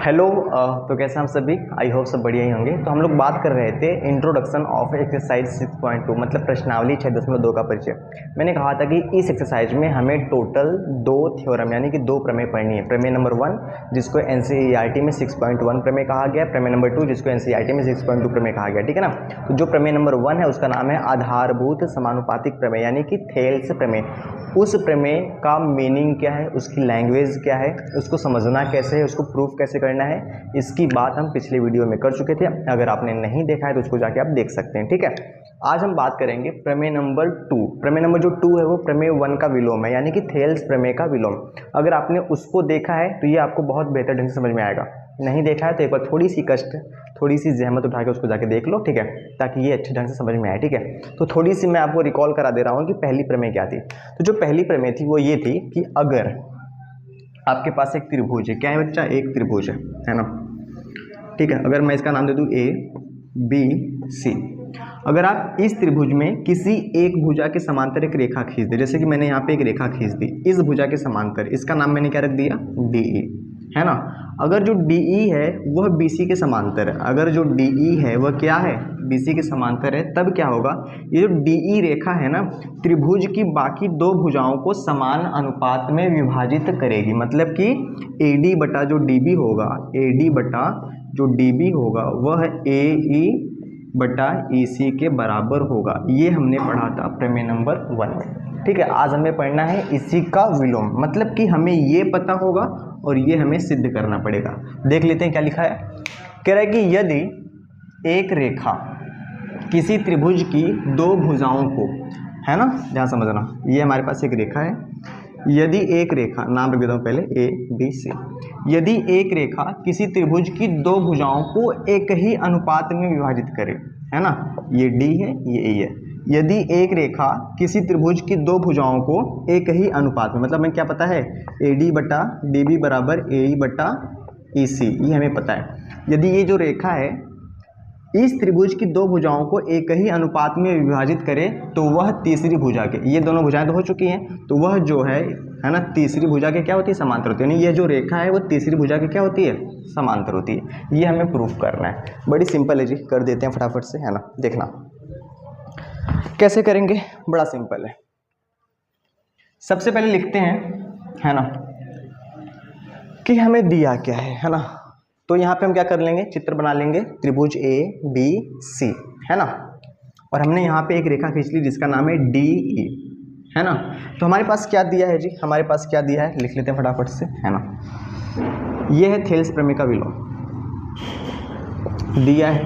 Hello. तो कैसे हैं आप सभी? आई होप सब बढ़िया ही होंगे। तो हम लोग बात कर रहे थे इंट्रोडक्शन ऑफ एक्सरसाइज 6.2 मतलब प्रश्नावली 6.2 का परिचय। मैंने कहा था कि इस एक्सरसाइज में हमें टोटल 2 थ्योरम यानी कि 2 प्रमेय पढ़नी है। प्रमेय नंबर 1 जिसको एनसीईआरटी में 6.1 प्रमेय कहा गया, प्रमेय नंबर 2 जिसको एनसीईआरटी में 6.2 प्रमेय कहा गया, ठीक है ना। तो जो प्रमेय नंबर 1 है उसका नाम है आधारभूत समानुपातिक प्रमेय यानी कि थेल्स प्रमेय। उस प्रमेय का मीनिंग क्या है, उसकी लैंग्वेज क्या है, उसको समझना कैसे है, उसको प्रूफ कैसे करना है, इसकी बात हम पिछले वीडियो में कर चुके थे। अगर आपने नहीं देखा है तो उसको जाके आप देख सकते हैं, ठीक है। आज हम बात करेंगे प्रमेय नंबर 2। प्रमेय नंबर जो 2 है वो प्रमेय 1 का विलोम है यानी कि थेल्स प्रमेय का विलोम। अगर आपने उसको देखा है तो ये आपको बहुत बेहतर ढंग से समझ में आएगा। नहीं देखा है तो एक बार थोड़ी सी कष्ट, थोड़ी सी जहमत उठा के उसको जाके देख लो, ठीक है, ताकि ये अच्छे ढंग से समझ में आए, ठीक है। तो थोड़ी सी मैं आपको रिकॉल करा दे रहा हूँ कि पहली प्रमेय क्या थी। तो जो पहली प्रमेय थी वो ये थी कि अगर आपके पास एक त्रिभुज है, क्या है बच्चा, एक त्रिभुज है ना, ठीक है। अगर मैं इसका नाम दे दूं ए बी सी, अगर आप इस त्रिभुज में किसी एक भुजा के समांतर एक रेखा खींच दे, जैसे कि मैंने यहाँ पे एक रेखा खींच दी इस भुजा के समांतर, इसका नाम मैंने क्या रख दिया, डीई, है ना। अगर जो डीई है वह बीसी के समांतर है, अगर जो डीई है वह क्या है, बीसी के समांतर है, तब क्या होगा, ये जो डीई रेखा है ना त्रिभुज की बाकी 2 भुजाओं को समान अनुपात में विभाजित करेगी। मतलब कि एडी बटा जो डीबी होगा, एडी बटा जो डीबी होगा वह एई बटा ईसी के बराबर होगा। ये हमने पढ़ा था प्रमेय नंबर 1 में, ठीक है। आज हमें पढ़ना है इसी का विलोम, मतलब कि हमें ये पता होगा और ये हमें सिद्ध करना पड़ेगा। देख लेते हैं क्या लिखा है। कह रहा है कि यदि एक रेखा किसी त्रिभुज की 2 भुजाओं को, है ना, ध्यान समझना, ये हमारे पास एक रेखा है, यदि एक रेखा, नाम रख देता हूँ पहले ए बी सी, यदि एक रेखा किसी त्रिभुज की 2 भुजाओं को एक ही अनुपात में विभाजित करे, है ना, ये डी है ये ए है, यदि एक रेखा किसी त्रिभुज की 2 भुजाओं को एक ही अनुपात में, मतलब हमें क्या पता है, ए डी बटा डी बी बराबर ए बटा ई सी, ये हमें पता है। यदि ये जो रेखा है इस त्रिभुज की 2 भुजाओं को एक ही अनुपात में विभाजित करे तो वह तीसरी भुजा के, ये दोनों भुजाएं तो हो चुकी हैं, तो वह जो है ना, तीसरी भुजा के क्या होती है, समांतर होती है। यानी ये जो रेखा है वो तीसरी भुजा के क्या होती है, समांतर होती है। ये हमें प्रूफ करना है। बड़ी सिंपल है जी, कर देते हैं फटाफट से, है ना। देखना कैसे करेंगे, बड़ा सिंपल है। सबसे पहले लिखते हैं, है ना, कि हमें दिया क्या है ना। तो यहाँ पे हम क्या कर लेंगे, चित्र बना लेंगे, त्रिभुज ए बी सी, है ना, और हमने यहाँ पे एक रेखा खींच ली जिसका नाम है डी ई, है ना। तो हमारे पास क्या दिया है जी, हमारे पास क्या दिया है, लिख लेते हैं फटाफट से, है ना। ये है थेल्स प्रमेय का विलोम दिया है।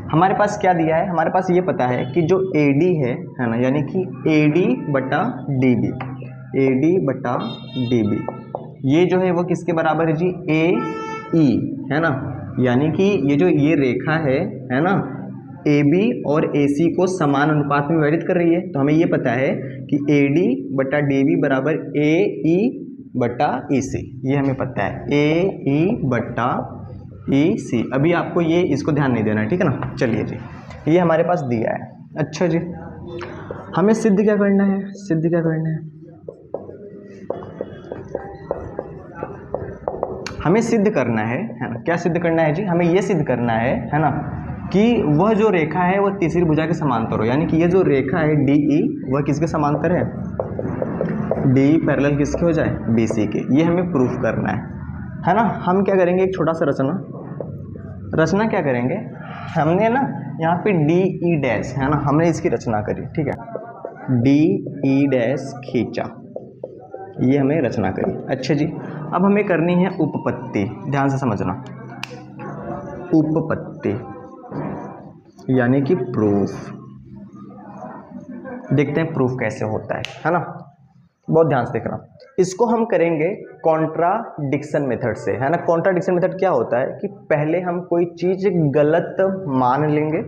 हमारे पास क्या दिया है, हमारे पास ये पता है कि जो AD है ना, यानी कि AD बटा DB, AD बटा DB, ये जो है वो किसके बराबर है जी, AE, है ना। यानी कि ये रेखा है ना, AB और AC को समान अनुपात में विभाजित कर रही है। तो हमें ये पता है कि AD बटा DB बराबर AE बटा EC, ये हमें पता है, AE बटा EC। अभी आपको ये इसको ध्यान नहीं देना है, ठीक है ना। चलिए जी, ये हमारे पास दिया है। अच्छा जी, हमें सिद्ध क्या करना है, सिद्ध क्या करना है, हमें सिद्ध करना है ना। क्या सिद्ध करना है जी, हमें ये सिद्ध करना है ना, कि वह जो रेखा है वह तीसरी भुजा के समांतर हो। यानी कि ये जो रेखा है DE वह किसके समांतर है, DE पैरेलल किसके हो जाए, BC के। ये हमें प्रूफ करना है ना। हम क्या करेंगे, एक छोटा सा रचना क्या करेंगे, हमने ना यहाँ पे DE डैश, है ना, हमने इसकी रचना करी, ठीक है, DE डैश खींचा, ये हमें रचना करी। अच्छा जी, अब हमें करनी है उपपत्ति, ध्यान से समझना, उपपत्ति यानी कि प्रूफ। देखते हैं प्रूफ कैसे होता है ना, बहुत ध्यान से देखना। इसको हम करेंगे कॉन्ट्राडिक्शन मेथड से, है ना। कॉन्ट्राडिक्शन मेथड क्या होता है कि पहले हम कोई चीज़ गलत मान लेंगे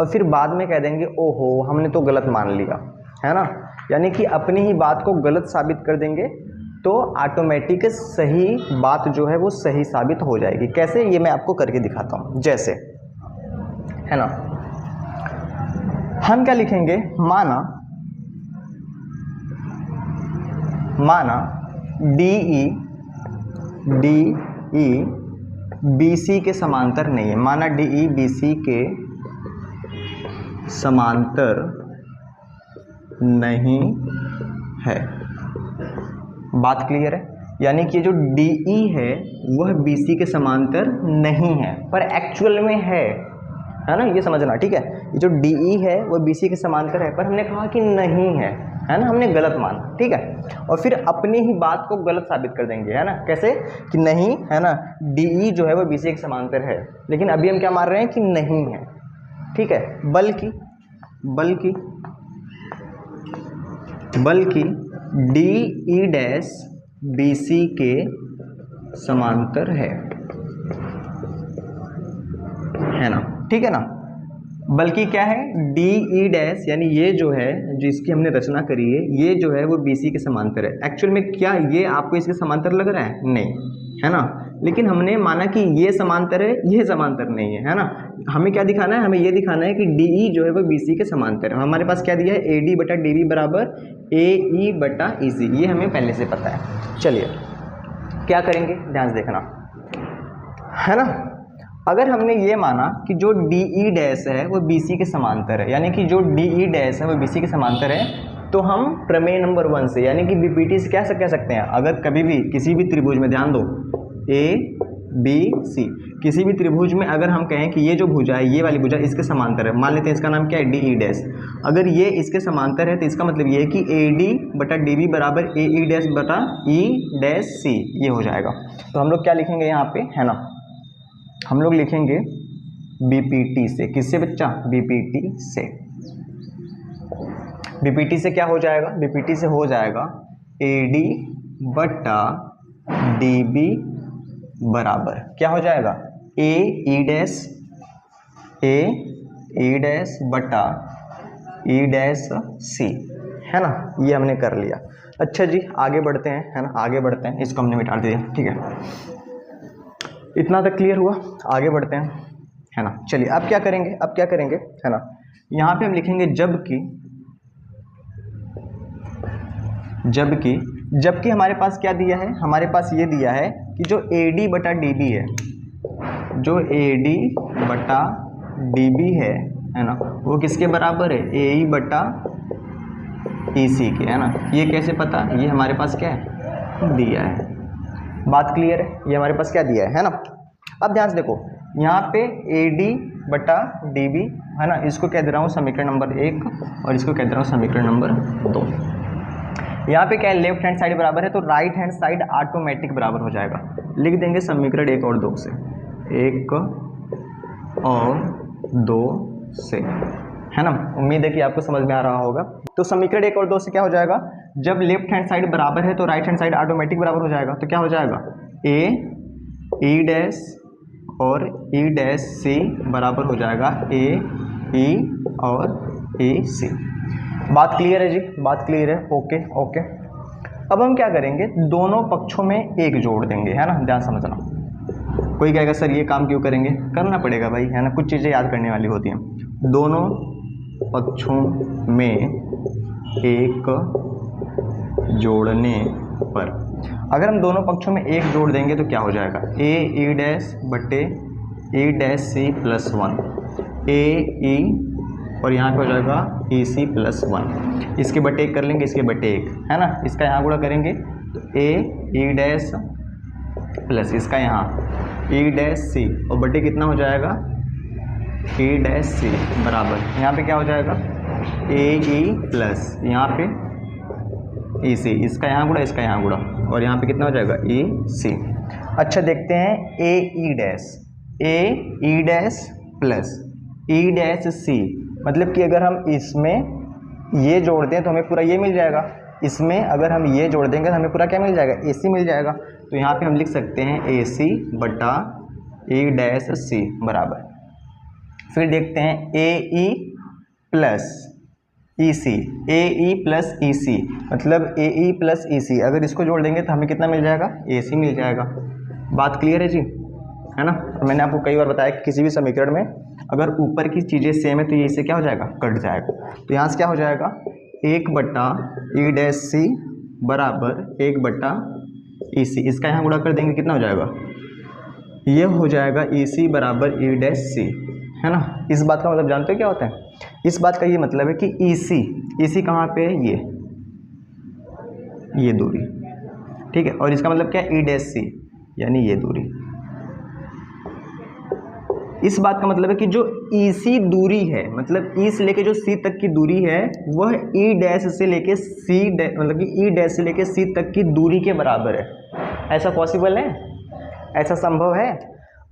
और फिर बाद में कह देंगे ओहो हमने तो गलत मान लिया, है ना। यानी कि अपनी ही बात को गलत साबित कर देंगे तो ऑटोमेटिक सही बात जो है वो सही साबित हो जाएगी। कैसे, ये मैं आपको करके दिखाता हूँ। जैसे, है ना, हम क्या लिखेंगे, माना डी ई बी सी के समांतर नहीं है, माना डी ई बी सी के समांतर नहीं है। बात क्लियर है? यानी कि जो डी ई है वह बी सी के समांतर नहीं है, पर एक्चुअल में है ना, ये समझना, ठीक है। ये जो डी ई है वह बी सी के समांतर है, पर हमने कहा कि नहीं है ना, हमने गलत माना, ठीक है। और फिर अपनी ही बात को गलत साबित कर देंगे, है ना। कैसे? कि नहीं, है ना, डी ई जो है वो बी सी के समांतर है, लेकिन अभी हम क्या मान रहे हैं कि नहीं है, ठीक है। बल्कि D E dash B C के समांतर है ना, ठीक है ना। बल्कि क्या है, डी ई डैश, यानी ये जो है जिसकी हमने रचना करी है, ये जो है वो बी सी के समांतर है। एक्चुअल में क्या ये आपको इसके समांतर लग रहा है? नहीं, है ना। लेकिन हमने माना कि ये समांतर है, ये समांतर नहीं है ना। हमें क्या दिखाना है? हमें ये दिखाना है कि डी ई जो है वो बी सी के समांतर है। हमारे पास क्या दिया है? ए डी बटा डी बी बराबर ए ई बटा ई सी, ये हमें पहले से पता है। चलिए क्या करेंगे, ध्यान से देखना, है ना। अगर हमने ये माना कि जो डी ई डैश है वो बी सी के समांतर है, यानी कि जो डी ई डैश है वो बी सी के समांतर है, तो हम प्रमेय नंबर 1 से, यानी कि बीपीटी से क्या कह सकते हैं। अगर कभी भी किसी भी त्रिभुज में, ध्यान दो, ए बी सी, किसी भी त्रिभुज में अगर हम कहें कि ये जो भुजा है, ये वाली भुजा इसके समांतर है, मान लेते हैं इसका नाम क्या है? D E dash. अगर ये इसके समांतर है तो इसका मतलब ये है कि ए डी बटा डी बी बराबर ए ई डैश बटा ई डैश सी, ये हो जाएगा। तो हम लोग क्या लिखेंगे यहाँ पे, है ना, हम लोग लिखेंगे बीपीटी से। किससे बच्चा? बीपीटी से। बीपीटी से क्या हो जाएगा? बीपीटी से हो जाएगा एडी बटा डीबी बराबर क्या हो जाएगा? ए ई डैश बटा ई डैश सी, है ना। ये हमने कर लिया। अच्छा जी, आगे बढ़ते हैं, है ना, आगे बढ़ते हैं। इसको हमने मिटा दिया, ठीक है। इतना तक क्लियर हुआ? आगे बढ़ते हैं, है ना। चलिए अब क्या करेंगे, है ना, यहाँ पे हम लिखेंगे जबकि हमारे पास क्या दिया है? हमारे पास ये दिया है कि जो AD बटा DB है, जो AD बटा DB है ना, वो किसके बराबर है? AE बटा EC के, है ना। ये कैसे पता? ये हमारे पास क्या है? दिया है। बात क्लियर है? ये हमारे पास क्या दिया है ना। अब ध्यान से देखो, यहाँ पे AD बटा DB, है ना, इसको कह दे रहा हूँ समीकरण नंबर 1 और इसको कह दे रहा हूँ समीकरण नंबर 2। यहाँ पे क्या है? लेफ्ट हैंड साइड बराबर है तो राइट हैंड साइड ऑटोमेटिक बराबर हो जाएगा। लिख देंगे समीकरण 1 और 2 से, 1 और 2 से, है ना। उम्मीद है कि आपको समझ में आ रहा होगा। तो समीकरण 1 और 2 से क्या हो जाएगा? जब लेफ्ट हैंड साइड बराबर है तो राइट हैंड साइड ऑटोमेटिक बराबर हो जाएगा। तो क्या हो जाएगा? ए ई डैश और ई डैश सी बराबर हो जाएगा ए ई और ए सी। बात क्लियर है जी? बात क्लियर है? Okay okay. अब हम क्या करेंगे? दोनों पक्षों में 1 जोड़ देंगे, है ना। ध्यान समझना। कोई कहेगा सर ये काम क्यों करेंगे? करना पड़ेगा भाई, है ना, कुछ चीज़ें याद करने वाली होती हैं। दोनों पक्षों में 1 जोड़ने पर, अगर हम दोनों पक्षों में 1 जोड़ देंगे तो क्या हो जाएगा? ए ई डैश बटे ई डैश सी प्लस 1, ए ई और यहाँ पे हो जाएगा ई सी प्लस 1। इसके बटे 1 कर लेंगे, इसके बटे 1, है ना। इसका यहाँ गुणा करेंगे तो ए ई डैश प्लस इसका यहाँ ई डैश सी और बटे कितना हो जाएगा? ई डैश सी बराबर यहाँ पे क्या हो जाएगा? ए ई प्लस यहाँ पे ई सी, इसका यहाँ गुणा, इसका यहाँ गुणा और यहाँ पे कितना हो जाएगा? ई सी। अच्छा देखते हैं, A E dash plus E dash C, मतलब कि अगर हम इसमें ये जोड़ दें तो हमें पूरा ये मिल जाएगा। इसमें अगर हम ये जोड़ देंगे तो हमें पूरा क्या मिल जाएगा? ए सी मिल जाएगा। तो यहाँ पे हम लिख सकते हैं ए सी बटा ई डैश सी बराबर, फिर देखते हैं A E plus E C, A E plus ई सी, मतलब ए ई प्लस ई सी, अगर इसको जोड़ देंगे तो हमें कितना मिल जाएगा? ए सी मिल जाएगा। बात क्लियर है जी? है ना। मैंने आपको कई बार बताया कि किसी भी समीकरण में अगर ऊपर की चीज़ें सेम है तो ये इससे क्या हो जाएगा? कट जाएगा। तो यहाँ से क्या हो जाएगा? 1 बटा ई डैश सी बराबर 1/EC। इसका यहाँ गुणा कर देंगे, कितना हो जाएगा, ये हो जाएगा EC बराबर E', है ना। इस बात का मतलब जानते हो क्या होता है, इस बात का ये मतलब है कि EC कहाँ पे है, ये दूरी, ठीक है। और इसका मतलब क्या है, E', यानी ये दूरी। इस बात का मतलब है कि जो EC दूरी है, मतलब E से लेके जो C तक की दूरी है, वह E' से लेके C मतलब कि E' से लेके C तक की दूरी के बराबर है। ऐसा पॉसिबल है, ऐसा संभव है।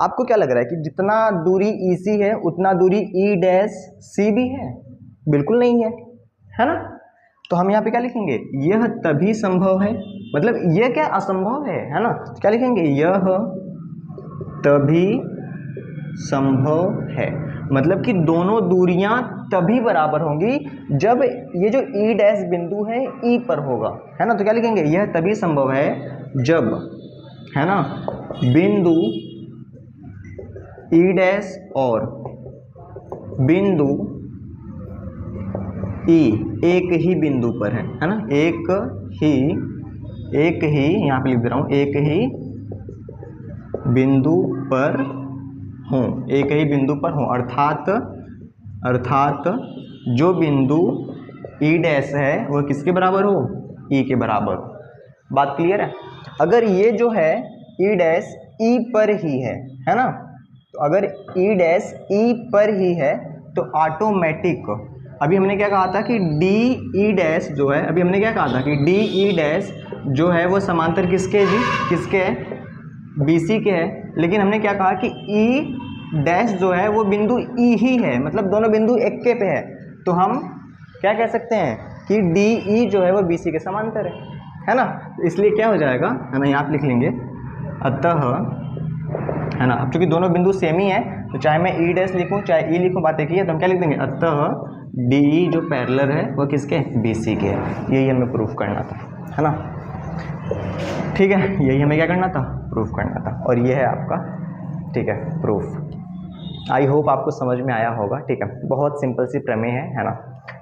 आपको क्या लग रहा है कि जितना दूरी EC है उतना दूरी E', भी है? बिल्कुल नहीं है ना। तो हम यहाँ पे क्या लिखेंगे, यह तभी संभव है, मतलब यह क्या असंभव है ना। क्या लिखेंगे, यह तभी संभव है, मतलब कि दोनों दूरियां तभी बराबर होंगी जब ये जो E' बिंदु है E पर होगा, है ना। तो क्या लिखेंगे, यह तभी संभव है जब, है ना, बिंदु E' और बिंदु E एक ही बिंदु पर है ना। एक ही यहाँ पे लिख दे रहा हूँ, एक ही बिंदु पर हूँ, एक ही बिंदु पर हूँ, अर्थात जो बिंदु E' है वह किसके बराबर हो, E के बराबर हो। बात क्लियर है। अगर ये जो है E' E पर ही है ना, तो अगर E' E पर ही है तो ऑटोमेटिक, अभी हमने क्या कहा था कि DE' जो है, अभी हमने क्या कहा था कि DE' जो है वो समांतर किसके है जी, किसके है, BC के है। लेकिन हमने क्या कहा कि E' जो है वो बिंदु E ही है, मतलब दोनों बिंदु एक के पे है। तो हम क्या कह सकते हैं कि DE जो है वो BC के समांतर है ना। इसलिए क्या हो जाएगा, है ना, यहाँ पे लिख लेंगे अतः, है ना। अब चूंकि दोनों बिंदु सेम ही है तो चाहे मैं E' लिखूँ चाहे E लिखूँ, बात एक ही है। तो हम क्या लिख देंगे, अतः DE जो पैरेलल है वो किसके, BC के है। यही हमें प्रूफ करना था, है ना। ठीक है, यही हमें क्या करना था, प्रूफ करना था। और ये है आपका, ठीक है, प्रूफ। आई होप आपको समझ में आया होगा, ठीक है। बहुत सिंपल सी प्रमेय है ना।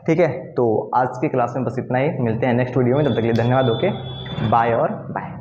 ठीक है, तो आज की क्लास में बस इतना ही। मिलते हैं नेक्स्ट वीडियो में, तब तक के लिए धन्यवाद। ओके, बाय और बाय।